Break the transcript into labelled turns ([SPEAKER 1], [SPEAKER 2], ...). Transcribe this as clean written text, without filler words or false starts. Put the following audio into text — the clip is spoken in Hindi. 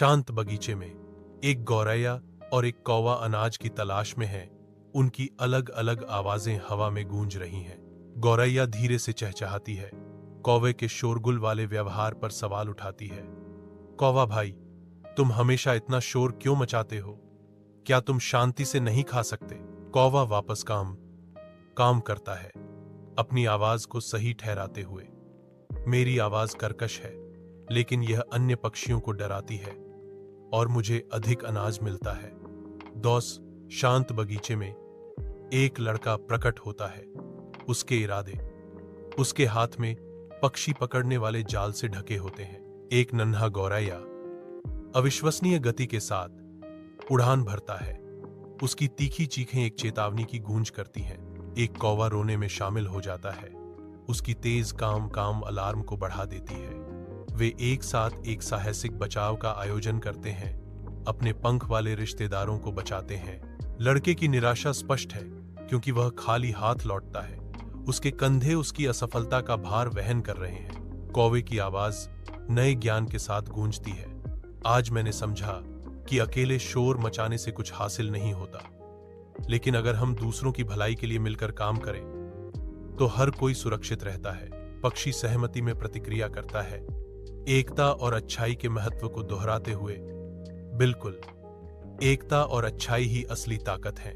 [SPEAKER 1] शांत बगीचे में एक गौरैया और एक कौवा अनाज की तलाश में हैं। उनकी अलग अलग आवाजें हवा में गूंज रही हैं। गौरैया धीरे से चहचहाती है, कौवे के शोरगुल वाले व्यवहार पर सवाल उठाती है। कौवा भाई, तुम हमेशा इतना शोर क्यों मचाते हो? क्या तुम शांति से नहीं खा सकते? कौवा वापस काम करता है, अपनी आवाज को सही ठहराते हुए। मेरी आवाज कर्कश है, लेकिन यह अन्य पक्षियों को डराती है और मुझे अधिक अनाज मिलता है। दोस्त, शांत बगीचे में एक लड़का प्रकट होता है। उसके इरादे उसके हाथ में पक्षी पकड़ने वाले जाल से ढके होते हैं। एक नन्हा गौरैया अविश्वसनीय गति के साथ उड़ान भरता है। उसकी तीखी चीखें एक चेतावनी की गूंज करती हैं। एक कौवा रोने में शामिल हो जाता है। उसकी तेज काम अलार्म को बढ़ा देती है। वे एक साथ एक साहसिक बचाव का आयोजन करते हैं, अपने पंख वाले रिश्तेदारों को बचाते हैं। लड़के की निराशा स्पष्ट है, क्योंकि वह खाली हाथ लौटता है। उसके कंधे उसकी असफलता का भार वहन कर रहे हैं। कौवे की आवाज नए ज्ञान के साथ गूंजती है। आज मैंने समझा कि अकेले शोर मचाने से कुछ हासिल नहीं होता, लेकिन अगर हम दूसरों की भलाई के लिए मिलकर काम करें तो हर कोई सुरक्षित रहता है। पक्षी सहमति में प्रतिक्रिया करता है, एकता और अच्छाई के महत्व को दोहराते हुए। बिल्कुल, एकता और अच्छाई ही असली ताकत है।